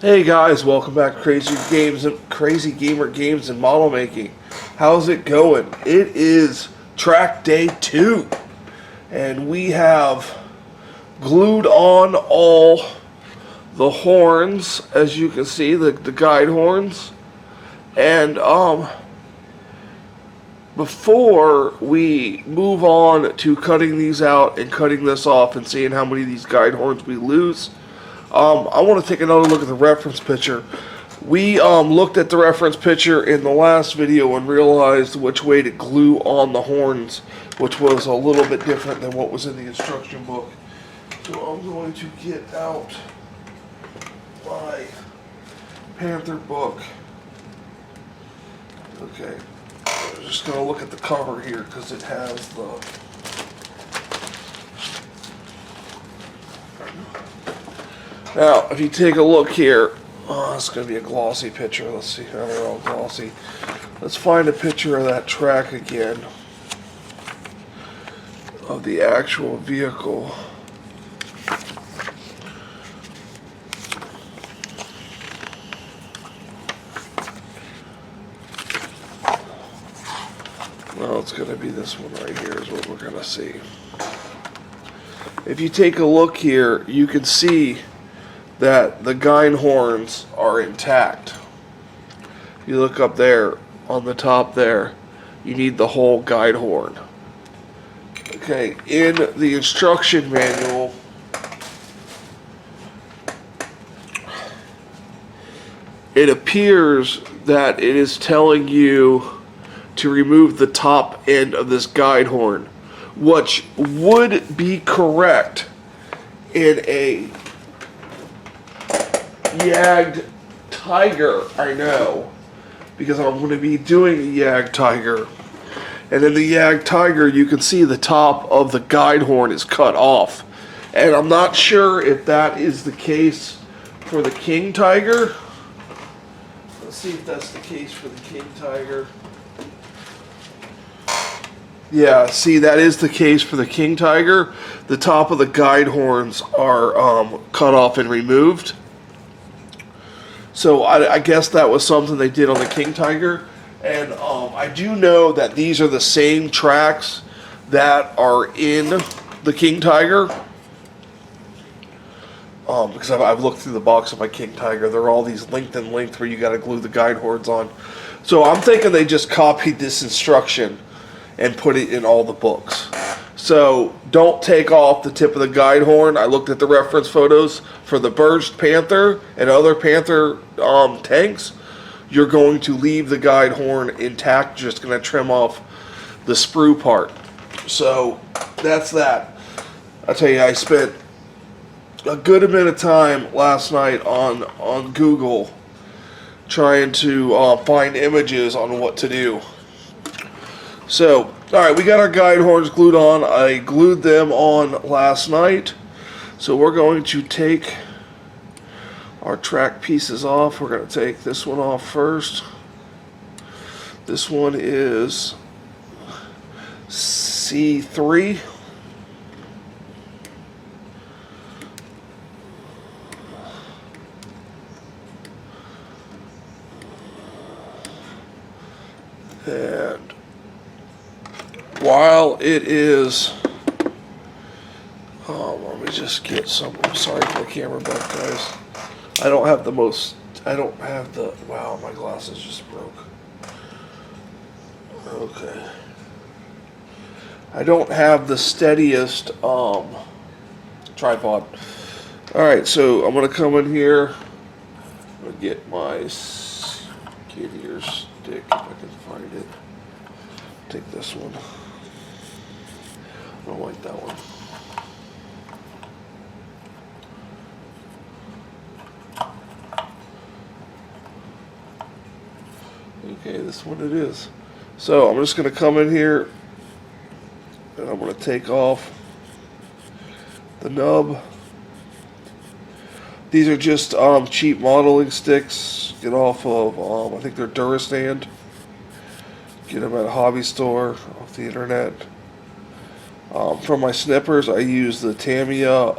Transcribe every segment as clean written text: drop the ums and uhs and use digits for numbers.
Hey guys, welcome back to Crazy Gamer Games and Model Making. How's it going? It is track day 2, and we have glued on all the horns, as you can see, the guide horns. And before we move on to cutting these out and cutting this off and seeing how many of these guide horns we lose, I want to take another look at the reference picture. We looked at the reference picture in the last video and realized which way to glue on the horns, which was a little bit different than what was in the instruction book. So I'm going to get out my Panther book. Okay, I'm just going to look at the cover here because it has the... Now, if you take a look here, it's going to be a glossy picture. Let's see how they're all glossy. Let's find a picture of that track again, of the actual vehicle. Well, it's going to be this one right here is what we're going to see. If you take a look here, you can see that the guide horns are intact. If you look up there on the top there, you need the whole guide horn. Okay, in the instruction manual, it appears that it is telling you to remove the top end of this guide horn, which would be correct in a Yagged Tiger, I know, because I'm going to be doing a Yagged Tiger. And in the Yagged Tiger, you can see the top of the guide horn is cut off. And I'm not sure if that is the case for the King Tiger. Let's see if that's the case for the King Tiger. Yeah, see, that is the case for the King Tiger. The top of the guide horns are cut off and removed. So I guess that was something they did on the King Tiger. And I do know that these are the same tracks that are in the King Tiger. Because I've looked through the box of my King Tiger. They're all these length where you got to glue the guide horns on. So I'm thinking they just copied this instruction and put it in all the books. So don't take off the tip of the guide horn. I looked at the reference photos for the Bergepanther and other Panther tanks. You're going to leave the guide horn intact. Just going to trim off the sprue part. So that's that. I tell you, I spent a good amount of time last night on Google trying to find images on what to do. So, alright, we got our guide horns glued on. I glued them on last night. So we're going to take our track pieces off. We're going to take this one off first. This one is C3. And while it is, let me just get some, I'm sorry for the camera back, guys. I don't have the, wow, my glasses just broke. Okay. I don't have the steadiest tripod. Alright, so I'm going to come in here. I'm going to get my skid ear stick if I can find it. Take this one. I don't like that one. Okay, this one it is. So I'm just going to come in here and I'm going to take off the nub. These are just cheap modeling sticks. Get off of, I think they're Durastand. Get them at a hobby store off the internet. For my snippers, I use the Tamiya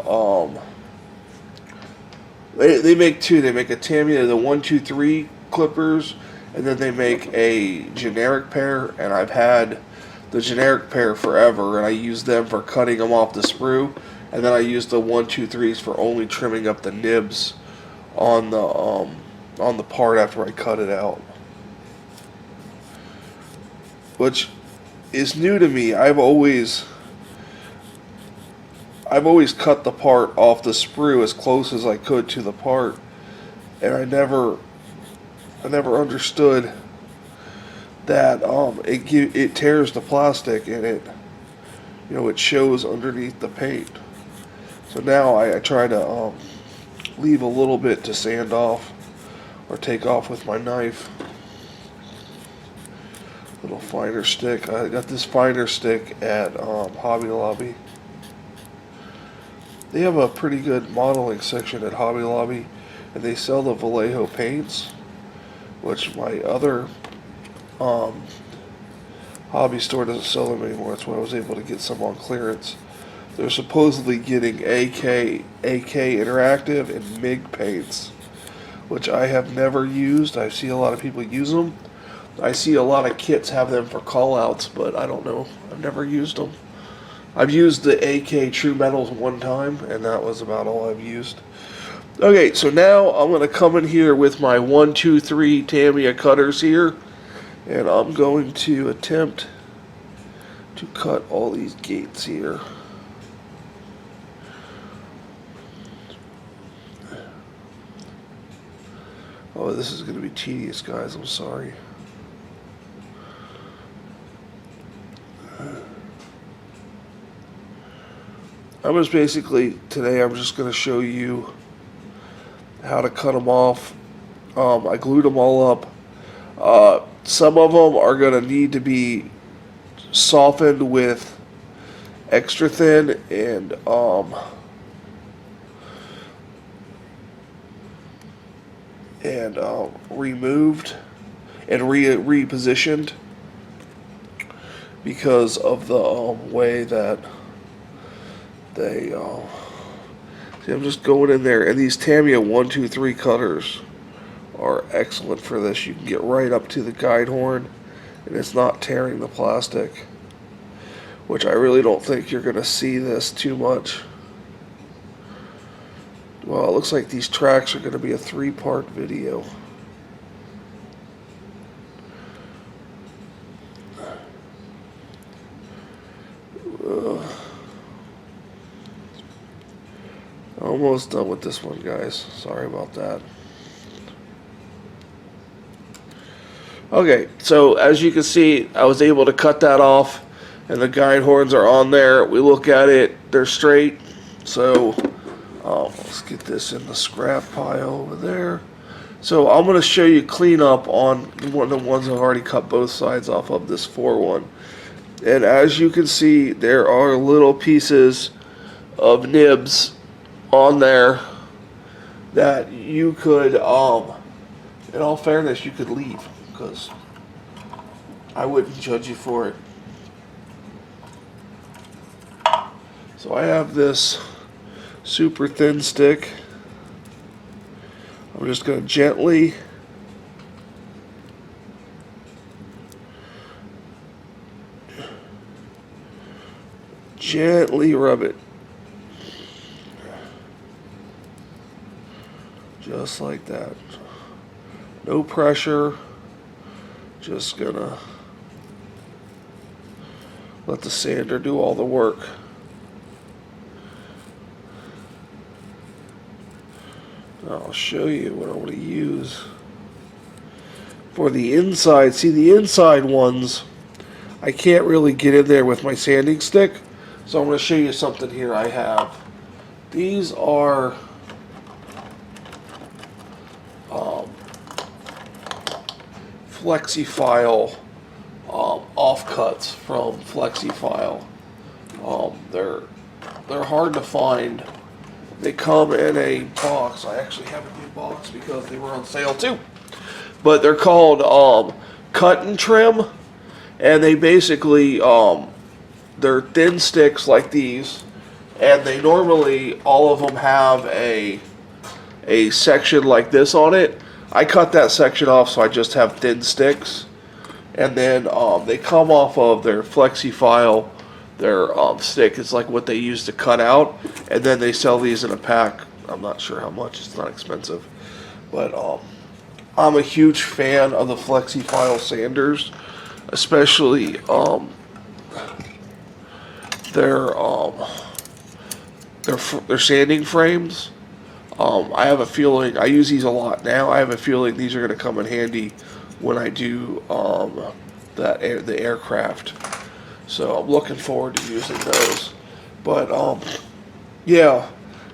They make two. They make a Tamiya, the 123 clippers, and then they make a generic pair. And I've had the generic pair forever, and I use them for cutting them off the sprue, and then I use the 123s for only trimming up the nibs on the part after I cut it out, which is new to me. I've always cut the part off the sprue as close as I could to the part, and I never understood that it tears the plastic, and it shows underneath the paint. So now I try to leave a little bit to sand off or take off with my knife. Little finer stick. I got this finer stick at Hobby Lobby. They have a pretty good modeling section at Hobby Lobby, and they sell the Vallejo paints, which my other hobby store doesn't sell them anymore. That's why I was able to get some on clearance. They're supposedly getting AK Interactive and MIG paints, which I have never used. I see a lot of people use them. I see a lot of kits have them for callouts, but I don't know. I've never used them. I've used the AK True Metals one time, and that was about all I've used. Okay, so now I'm going to come in here with my 123 Tamiya cutters here, and I'm going to attempt to cut all these gates here. Oh, this is going to be tedious, guys. I'm sorry. I'm just going to show you how to cut them off. I glued them all up. Some of them are going to need to be softened with extra thin and removed and repositioned because of the way that they see. I'm just going in there, and these Tamiya 123 cutters are excellent for this. You can get right up to the guide horn, and it's not tearing the plastic, which I really don't think you're going to see this too much. Well, it looks like these tracks are going to be a 3-part video. Almost done with this one, guys. Sorry about that. Okay, so as you can see, I was able to cut that off, and the guide horns are on there. We look at it, they're straight. So let's get this in the scrap pile over there. So I'm going to show you cleanup on one of the ones I've already cut both sides off of, this 4-1. And as you can see, there are little pieces of nibs on there that you could, in all fairness, you could leave, because I wouldn't judge you for it. So I have this super thin stick. I'm just going to gently rub it. Just like that. No pressure. Just gonna let the sander do all the work. I'll show you what I want to use for the inside. See, the inside ones, I can't really get in there with my sanding stick. So I'm going to show you something here I have. These are FlexiFile offcuts from FlexiFile. They're hard to find. They come in a box. I actually have a new box because they were on sale too. But they're called cut and trim, and they basically they're thin sticks like these, and they normally all of them have a a section like this on it. I cut that section off so I just have thin sticks. And then they come off of their flexi file, their stick. It's like what they use to cut out. And then they sell these in a pack. I'm not sure how much. It's not expensive. But I'm a huge fan of the flexi file sanders, especially their sanding frames. I have a feeling, I use these a lot now. I have a feeling these are going to come in handy when I do the aircraft. So I'm looking forward to using those. But yeah,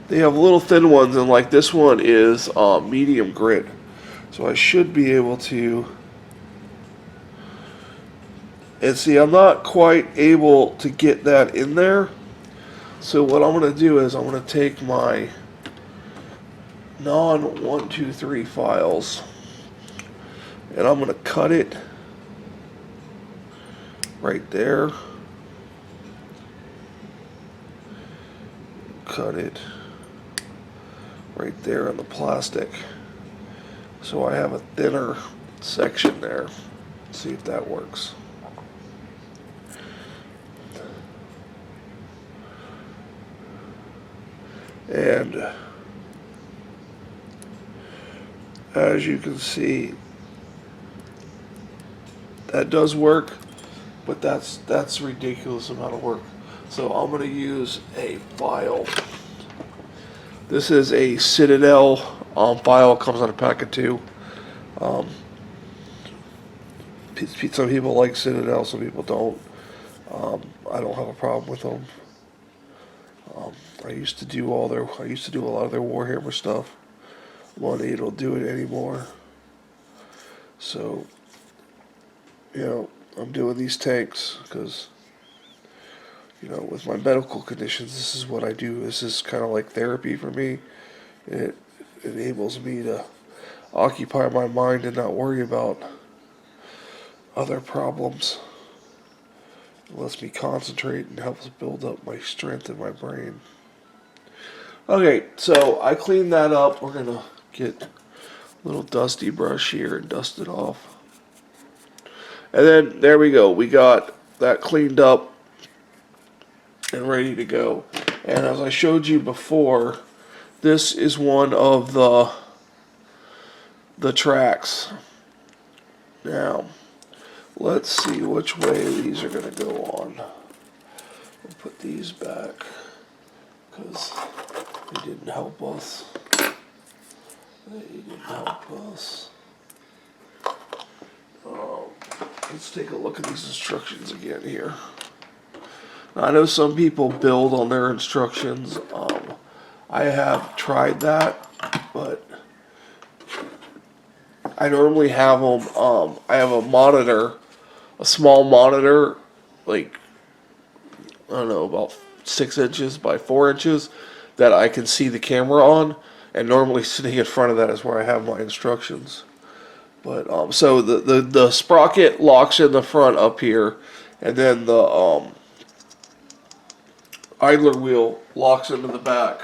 they have little thin ones, and like this one is medium grit. So I should be able to. And see, I'm not quite able to get that in there. So what I'm going to do is I'm going to take my non-123 files and I'm going to cut it right there. Cut it right there on the plastic. So I have a thinner section there. Let's see if that works. And as you can see, that does work, but that's a ridiculous amount of work. So I'm going to use a file. This is a Citadel file. It comes on a pack of 2. Some people like Citadel, some people don't. I don't have a problem with them. I used to do a lot of their Warhammer stuff. Money don't do it anymore. So, I'm doing these tanks because, with my medical conditions, this is what I do. This is kind of like therapy for me. It enables me to occupy my mind and not worry about other problems. It lets me concentrate and helps build up my strength in my brain. Okay, so I cleaned that up. We're going to get a little dusty brush here and dust it off. And then there we go. We got that cleaned up and ready to go. And as I showed you before, this is one of the tracks. Now, let's see which way these are going to go on. We'll put these back because they didn't help us. Let's take a look at these instructions again here. Now, I know some people build on their instructions. I have tried that, but I normally have them. I have a monitor, a small monitor, like, I don't know, about 6 inches by 4 inches, that I can see the camera on. And normally sitting in front of that is where I have my instructions. But so the sprocket locks in the front up here, and then the idler wheel locks into the back.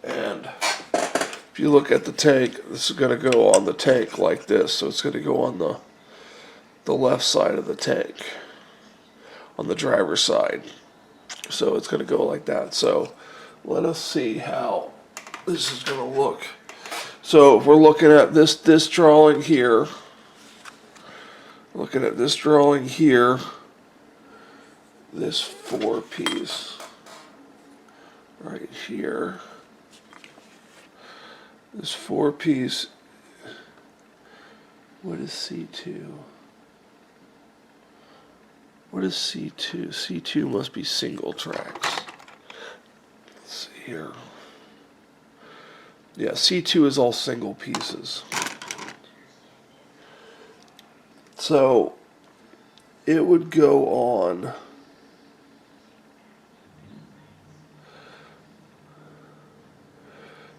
And if you look at the tank, this is going to go on the tank like this. So it's going to go on the left side of the tank, on the driver's side. So it's going to go like that. So let us see how this is going to look. So if we're looking at this drawing here, this 4-piece right here, this 4-piece, what is C2? What is C2? C2 must be single tracks. Let's see here. Yeah, C2 is all single pieces. So it would go on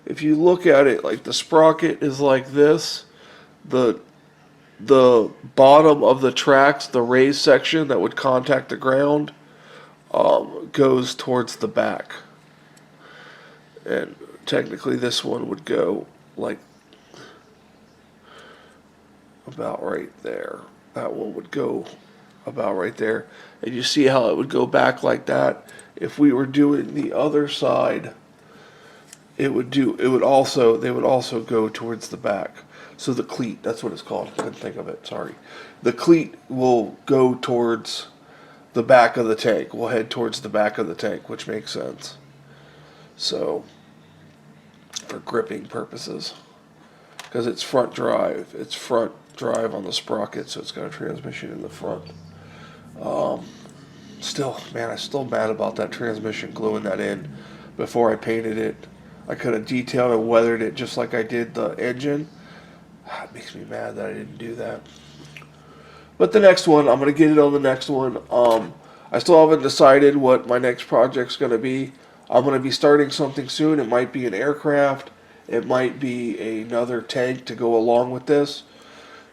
if you look at it, like the sprocket is like this, the bottom of the tracks, the raised section that would contact the ground, goes towards the back. And technically this one would go like about right there. That one would go about right there. And you see how it would go back like that? If we were doing the other side, they would also go towards the back. So the cleat, that's what it's called. I couldn't think of it, sorry. The cleat will go towards the back of the tank. We'll head towards the back of the tank, which makes sense. So, for gripping purposes. Because it's front drive. It's front drive on the sprocket, so it's got a transmission in the front. Still, man, I'm still mad about that transmission gluing that in before I painted it. I could have detailed and weathered it just like I did the engine. It makes me mad that I didn't do that. But the next one, I'm going to get it on the next one. I still haven't decided what my next project's going to be. I'm going to be starting something soon. It might be an aircraft. It might be another tank to go along with this.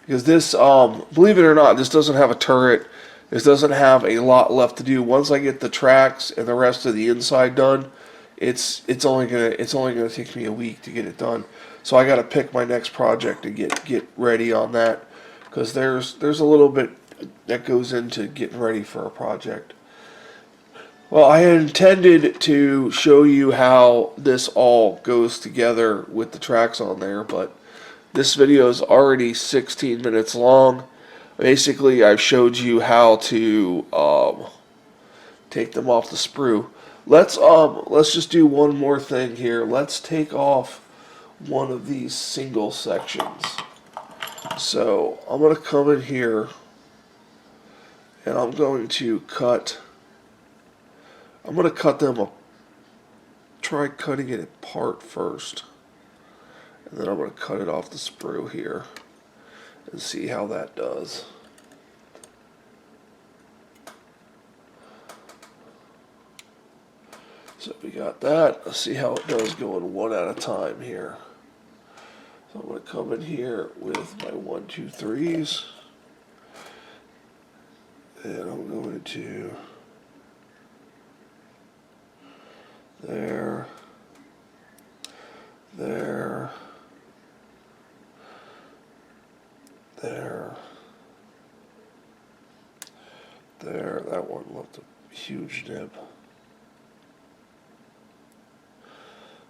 Because this, believe it or not, this doesn't have a turret. This doesn't have a lot left to do. Once I get the tracks and the rest of the inside done, it's only gonna take me a week to get it done. So I got to pick my next project and get ready on that, because there's a little bit that goes into getting ready for a project. Well, I had intended to show you how this all goes together with the tracks on there, but this video is already 16 minutes long. Basically, I've showed you how to take them off the sprue. Let's just do one more thing here. Let's take off one of these single sections. So I'm going to come in here and I'm going to cut. I'm going to cut them up. Try cutting it apart first, and then I'm going to cut it off the sprue here and see how that does. So we got that. Let's see how it does going one at a time here. So I'm going to come in here with my 1, 2, 3s, and I'm going to there, there, there, there. That one left a huge nib.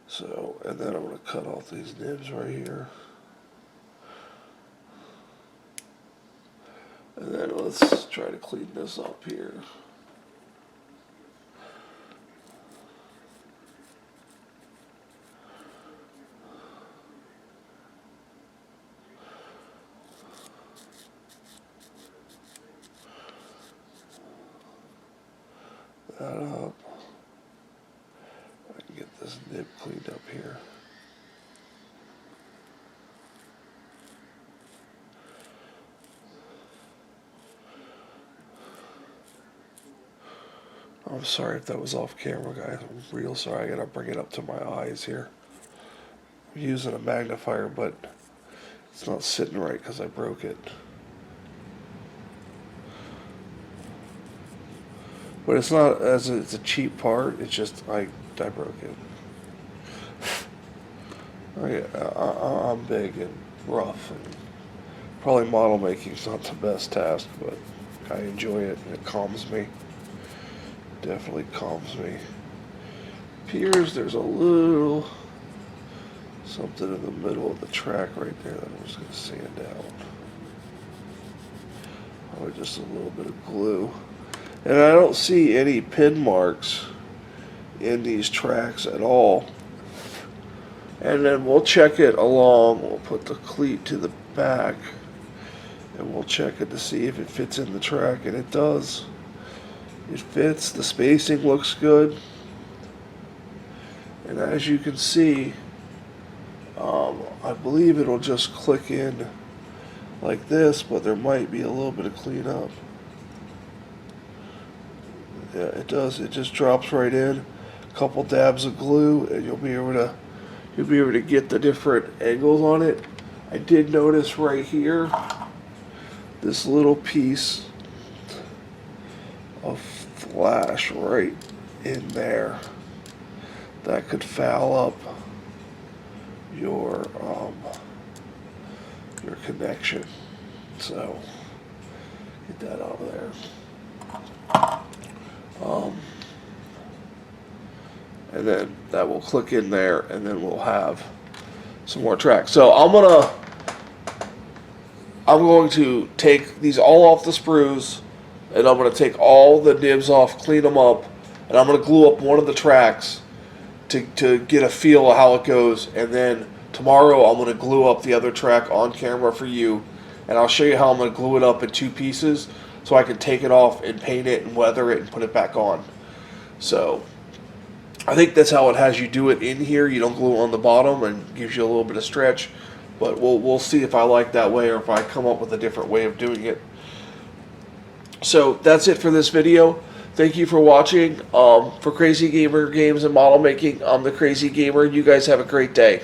So, and then I'm going to cut off these nibs right here. And then let's try to clean this up here. That up. I can get this nib cleaned up here. I'm sorry if that was off camera, guys. I'm real sorry. I gotta bring it up to my eyes here. I'm using a magnifier, but it's not sitting right because I broke it. But it's not as it's a cheap part. It's just I broke it. I'm big and rough, and probably model making's not the best task, but I enjoy it and it calms me. Definitely calms me. Appears there's a little something in the middle of the track right there that I'm just going to sand out. Probably just a little bit of glue. And I don't see any pin marks in these tracks at all. And then we'll check it along. We'll put the cleat to the back and we'll check it to see if it fits in the track, and it does. It fits. The spacing looks good. And as you can see, I believe it'll just click in like this, but there might be a little bit of cleanup. Yeah, it does. It just drops right in. A couple dabs of glue, and you'll be able to get the different angles on it. I did notice right here this little piece of flash right in there that could foul up your connection. So get that out of there. And then that will click in there, and then we'll have some more tracks. So I'm going to take these all off the sprues, and I'm going to take all the nibs off, clean them up, and I'm going to glue up one of the tracks to get a feel of how it goes. And then tomorrow I'm going to glue up the other track on camera for you, and I'll show you how I'm going to glue it up in 2 pieces so I can take it off and paint it and weather it and put it back on. So I think that's how it has you do it in here. You don't glue it on the bottom, and gives you a little bit of stretch. But we'll see if I like that way or if I come up with a different way of doing it. So that's it for this video. Thank you for watching. For Crazy Gamer Games and Model Making, I'm the Crazy Gamer. You guys have a great day.